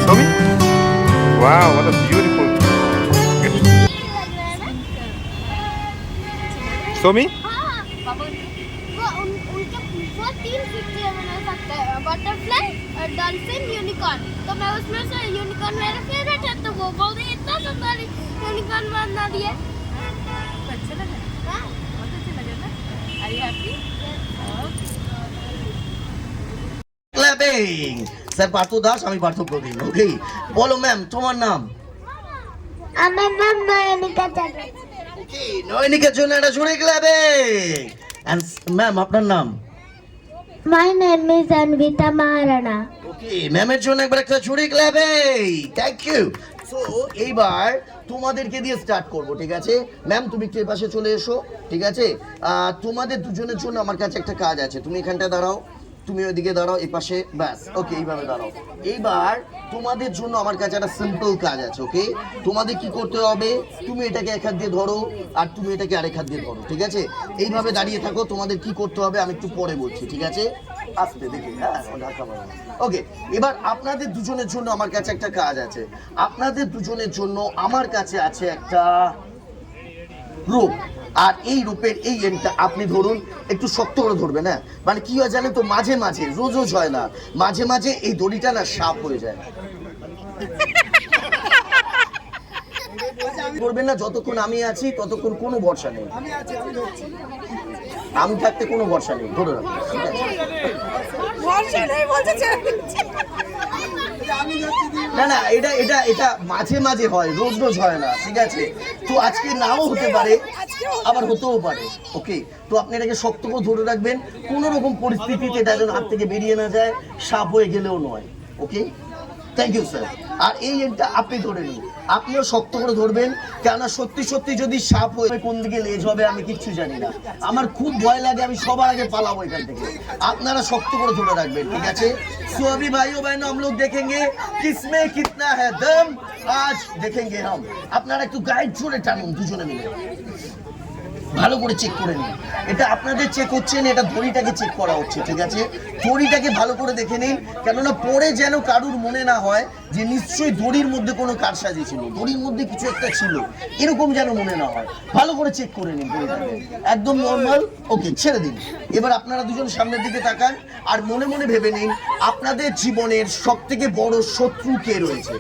Somi? Wow, what a beautiful. Somi? हाँ उनके वो 3 फीचर बना सकते हैं, बटरफ्लाई और डॉल्फिन, यूनिकॉर्न। तो मैं उसमें से यूनिकॉर्न मेरा फेवरेट है, तो वो बोल रही इतना सुंदर यूनिकॉर्न बना दिया। अच्छा लगा? हाँ बहुत अच्छा लगा ना? Are you happy? Clapping sir Partha Das, আমি পার্থ প্রবীণ। ওকে, বলো ম্যাম তোমার নাম? আমার নাম নয়নিকা চ্যাটার্জি। ওকে, নয়নিকার জন্য একটা জোরে ক্ল্যাপিং। এন্ড ম্যাম আপনার নাম? My name is Anvita Maharana. ওকে, ম্যামের জন্য একবার একটা জোরে ক্ল্যাপিং। Thank you. সো এইবার তোমাদেরকে দিয়ে স্টার্ট করব, ঠিক আছে? ম্যাম তুমি একটু পাশে চলে এসো, ঠিক আছে? তোমাদের দুজনের জন্য আমার কাছে একটা কাজ আছে। তুমি এখানটা দাঁড়াও, তুমি ওইদিকে দাঁড়াও, এই পাশে, ব্যাস। ওকে, এইভাবে দাঁড়াও। এইবার তোমাদের জন্য আমার কাছে একটা সিম্পল কাজ আছে। ওকে, তোমাদের কি করতে হবে, তুমি এটাকে এক হাত দিয়ে ধরো আর তুমি এটাকে আরেক হাত দিয়ে ধরো, ঠিক আছে? এইভাবে দাঁড়িয়ে থাকো। তোমাদের কি করতে হবে আমি একটু পরে বলছি, ঠিক আছে? আস্তে দেখে, হ্যাঁ ধাক্কা মারো। ওকে, এবার আপনাদের দুজনের জন্য আমার কাছে একটা কাজ আছে। আপনাদের দুজনের জন্য আমার কাছে আছে একটা রূপ, আর এই রূপের এই এন্ডটা আপনি ধরুন, একটু শক্ত করে ধরবেন। হ্যাঁ, মানে কি হয় জানেন তো, মাঝে মাঝে, রোজ রোজ হয় না, মাঝে মাঝে এই দড়িটা না সাপ হয়ে যায়। করবেন না, যতক্ষণ আমি আছি ততক্ষণ কোনো ভরসা নেই। আমি থাকতে কোনো ভরসা নেই, ধরে রাখুন, ঠিক আছে? ভরসা নেই বলতে না না, এটা এটা এটা মাঝে মাঝে হয়, রোজ রোজ হয় না, ঠিক আছে? তো আজকে নাও হতে পারে, আবার হতেও পারে। ওকে, তো আপনি এটাকে শক্ত করে ধরে রাখবেন, কোনো রকম পরিস্থিতিতে এটা যেন হাত থেকে বেরিয়ে না যায়, সাপ হয়ে গেলেও নয়। ওকে, থ্যাংক ইউ স্যার। আর এই এন্ডটা আপনি ধরে নিন, আপনিও শক্ত করে ধরবেন, কেননা সত্যি সত্যি যদি সাপ হয়ে কোন দিকে লেজ হবে আমি কিচ্ছু জানি না, আমার খুব ভয় লাগে, আমি সবার আগে পালাবো এখান থেকে। আপনারা শক্ত করে ধরে রাখবেন, ঠিক আছে? सो अभी भाइयों बहनों हम लोग देखेंगे किसमें कितना है दम, आज देखेंगे हम। আপনারা একটু গাইড জোরে টানুন দুজনে মিলে, ভালো করে চেক করে নিন। এটা আপনাদের চেক হচ্ছে না, এটা দড়িটাকে চেক করা হচ্ছে, ঠিক আছে? দড়িটাকে ভালো করে দেখে নিন, কেননা পরে যেন কারুর মনে না হয় যে নিশ্চয়ই দড়ির মধ্যে কোনো কারসাজি ছিল, দড়ির মধ্যে কিছু একটা ছিল, এরকম যেন মনে না হয়। ভালো করে চেক করে নিন দড়িটাকে, একদম নর্মাল। ওকে, ছেড়ে দিন। এবার আপনারা দুজন সামনের দিকে তাকান আর মনে মনে ভেবে নিন আপনাদের জীবনের সব থেকে বড় শত্রু কে রয়েছে,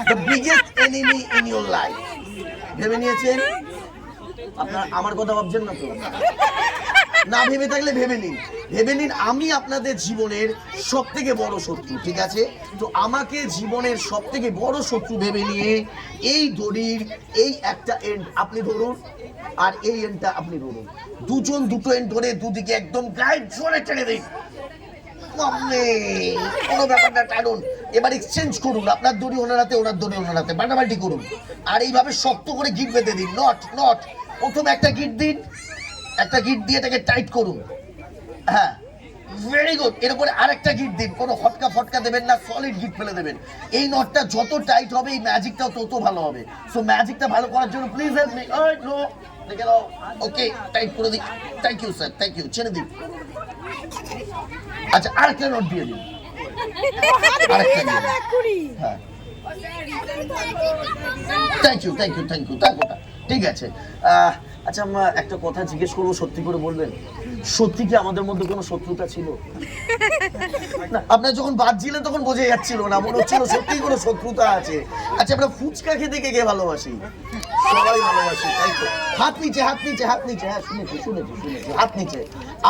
the biggest enemy in your life. ভেবে নিয়েছেন? আপনারা আমার কথা ভাবছেন না তো? না ভেবে থাকলে ভেবে নিন, ভেবে নিন আমি আপনাদের জীবনের সব থেকে বড় শত্রু, ঠিক আছে? তো আমাকে জীবনের সব থেকে বড় শত্রু ভেবে নিয়ে এই দড়ির এই একটা এন্ড আপনি ধরুন আর এই এন্ডটা আপনি ধরুন, দুজন দুটো এন্ড ধরে দুদিকে একদম গাইড জোরে টেনে দিন। কোনো ব্যাপার না, টানুন। এবার এক্সচেঞ্জ করুন, আপনার দড়ি ওনার হাতে, ওনার দড়ি ওনার হাতে, বাটাবাটি করুন। আর এইভাবে শক্ত করে গিট বেঁধে দিন, নট নট। প্রথমে একটা গিট দিন, একটা গিট দিয়ে এটাকে টাইট করুন। হ্যাঁ, ভেরি গুড। এর উপরে আরেকটা গিট দিন, কোনো হটকা ফটকা দেবেন না, সলিড গিট ফেলে দেবেন। এই নটটা যত টাইট হবে এই ম্যাজিকটাও তত ভালো হবে। সো ম্যাজিকটা ভালো করার জন্য প্লিজ হেল্প মি। নো, দেখে নাও। ওকে, টাইট করে দিন। Thank you sir, thank you. ছেড়ে দিন। আচ্ছা, আরেকটা নোট দিয়ে দিন, আরেকটা দিয়ে দিন। হ্যাঁ, thank you, thank you, thank you. থাক ওটা, ঠিক আছে। আচ্ছা, আমরা একটা কথা জিজ্ঞেস করবো, সত্যি করে বলবেন, সত্যি কি আমাদের মধ্যে কোনো শত্রুতা ছিল? না, আপনার যখন বাজছিলেন তখন বোঝা যাচ্ছিল না, মনে হচ্ছিল সত্যি কোনো শত্রুতা আছে। আচ্ছা, আমরা ফুচকা খেতে কে কে ভালোবাসি? সবাই ভালোবাসি, তাই তো? হাত নিচে, হাত নিচে, হাত নিচে। হ্যাঁ, শুনেছি শুনেছি শুনেছি, হাত নিচে।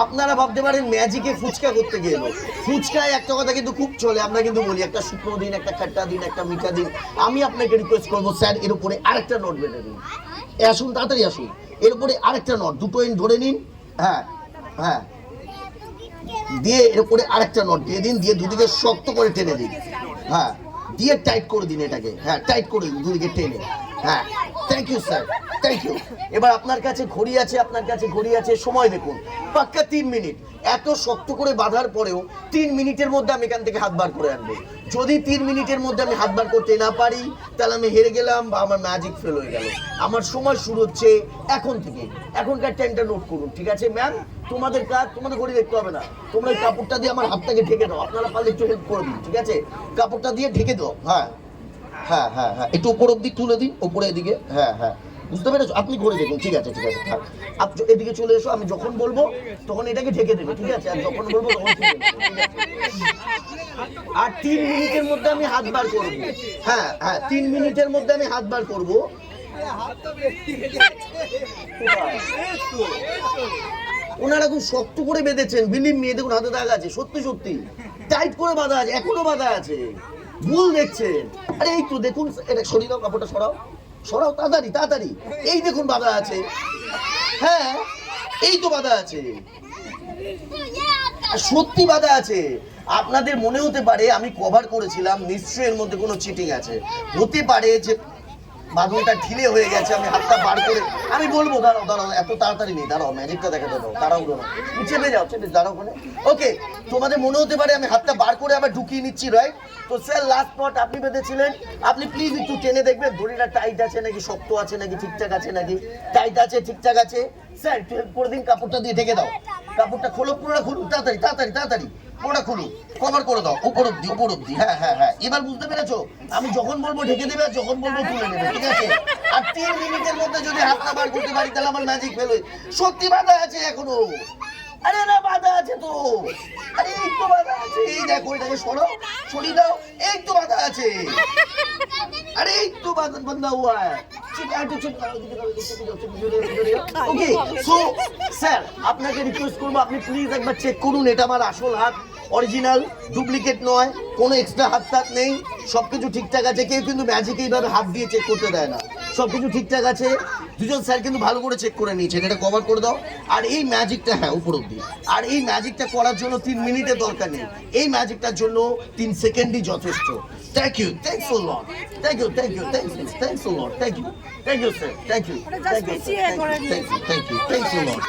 আপনারা ভাবতে পারেন ম্যাজিকে ফুচকা করতে গেল, ফুচকায় একটা কথা কিন্তু খুব চলে, আমরা কিন্তু বলি একটা শুকনো দিন, একটা খাট্টা দিন, একটা মিঠা দিন। আমি আপনাকে রিকোয়েস্ট করবো স্যার, এর উপরে আরেকটা নোট বেঁধে দিন। আসুন, তাড়াতাড়ি আসুন। এর উপরে আরেকটা নোট, দুটো এন্ড ধরে নিন। হ্যাঁ হ্যাঁ, দিয়ে এর উপরে আরেকটা নোট দিয়ে দিন, দিয়ে দুদিকে শক্ত করে টেনে দিন। হ্যাঁ, দিয়ে টাইট করে দিন এটাকে। হ্যাঁ, টাইট করে দিন দুদিকে টেনে। হ্যাঁ, thank you sir, thank you. এবার আপনার কাছে ঘড়ি আছে, আপনার কাছে ঘড়ি আছে, সময় দেখুন পাক্কা 3 মিনিট। এত শক্ত করে বাঁধার পরেও 3 মিনিটের মধ্যে আমি এখান থেকে হাত বার করে আনবো। যদি 3 মিনিটের মধ্যে আমি হাত বার করতে না পারি তাহলে আমি হেরে গেলাম বা আমার ম্যাজিক ফেল হয়ে গেল। আমার সময় শুরু হচ্ছে এখন থেকে। এখনকার টাইমটা নোট করুন, ঠিক আছে ম্যাম? তোমাদের কাজ, তোমাদের ঘড়ি দেখতে হবে না, তোমরা এই কাপড়টা দিয়ে আমার হাতটাকে ঢেকে দাও। আপনারা পারলে একটু হেল্প করে দিন, ঠিক আছে? কাপড়টা দিয়ে ঢেকে দাও। হ্যাঁ হ্যাঁ হ্যাঁ হ্যাঁ, একটু উপর অব্দি তুলে দিন, উপরে এদিকে। হ্যাঁ হ্যাঁ, বুঝতে পেরেছো? আপনি ঘুরে দেখুন, ঠিক আছে ঠিক আছে, থাক। আপনি এদিকে চলে এসো, আমি যখন বলবো তখন এটাকে ঢেকে দেবে, ঠিক আছে? আর যখন বলবো তখন তুলে দেবে, ঠিক আছে? আর 3 মিনিটের মধ্যে আমি হাত বার করবো। হ্যাঁ হ্যাঁ, 3 মিনিটের মধ্যে আমি হাত বার করবো। ওনারা খুব শক্ত করে বেঁধেছেন, বিলিভ মি, দেখুন হাতে দাগ আছে, সত্যি সত্যি টাইট করে বাঁধা আছে, এখনো বাঁধা আছে। ভুল দেখছেন। আরে এই তো দেখুন, এটা সরিয়ে দাও, কাপড়টা সরাও, সরাও তাড়াতাড়ি তাড়াতাড়ি। এই দেখুন বাঁধা আছে, হ্যাঁ এই তো বাঁধা আছে, সত্যি বাঁধা আছে। আপনাদের মনে হতে পারে আমি কভার করেছিলাম, নিশ্চয়ই এর মধ্যে কোনো চিটিং আছে। হতে পারে যে বাঁধনটা ঢিলে হয়ে গেছে, আমি হাতটা বার করে আমি বলবো। দাঁড়াও দাঁড়াও, এত তাড়াতাড়ি নেই, দাঁড়াও, ম্যাজিকটা দেখাতে দাও, দাঁড়াও চেপে যাও, চেপে দাঁড়াও ওখানে। ওকে, তোমাদের মনে হতে পারে আমি হাতটা বার করে আবার ঢুকিয়ে নিচ্ছি, রাইট? তো স্যার লাস্ট পট আপনি বেঁধেছিলেন, আপনি প্লিজ একটু টেনে দেখবেন দড়িটা টাইট আছে নাকি, শক্ত আছে নাকি, ঠিকঠাক আছে নাকি। টাইট আছে, ঠিকঠাক আছে। স্যার একটু হেল্প করে দিন, কাপড়টা দিয়ে ঢেকে দাও। কাপড়টা খোলো, পুরোটা খুলুন, তাড়াতাড়ি তাড়াতাড়ি তাড়াতাড়ি পুরোটা খুলুন, কভার করে দাও উপর অব্দি, উপর অব্দি। হ্যাঁ হ্যাঁ হ্যাঁ, এবার বুঝতে পেরেছো? আমি যখন বলবো ঢেকে দেবে, আর যখন বলবো তুলে নেবে, ঠিক আছে? আর 3 মিনিটের মধ্যে যদি হাতটা বার করতে পারি তাহলে আমার ম্যাজিক ফেল হয়ে। সত্যি বাধা আছে এখনো? আরে না, বাধা আছে তো, আরে এই তো বাধা আছে, এই দেখো, এটাকে সরাও, সরিয়ে দাও, এই তো বাধা আছে, আরে এই তো বাধা হুয়া है। ওকে, সো স্যার আপনাকে রিকোয়েস্ট করবো, আপনি প্লিজ একবার চেক করুন, এটা আমার আসল হাত, অরিজিনাল, ডুপ্লিকেট নয়, কোনো এক্সট্রা হাত টাত নেই, সবকিছু ঠিকঠাক আছে। কেউ কিন্তু ম্যাজিক এইভাবে হাত দিয়ে চেক করতে দেয় না, সবকিছু ঠিকঠাক আছে। দুজন স্যার কিন্তু ভালো করে চেক করে নিয়েছেন, এটা কভার করে দাও। আর এই ম্যাজিকটা, হ্যাঁ উপর অব্দি, আর এই ম্যাজিকটা করার জন্য 3 মিনিটের দরকার নেই, এই ম্যাজিকটার জন্য 3 সেকেন্ডই যথেষ্ট। Thank you, thanks a lot, thank you, thank you, thanks a lot, thank you, thank you sir, thank you, thank you, thank you, thank you, thanks a lot.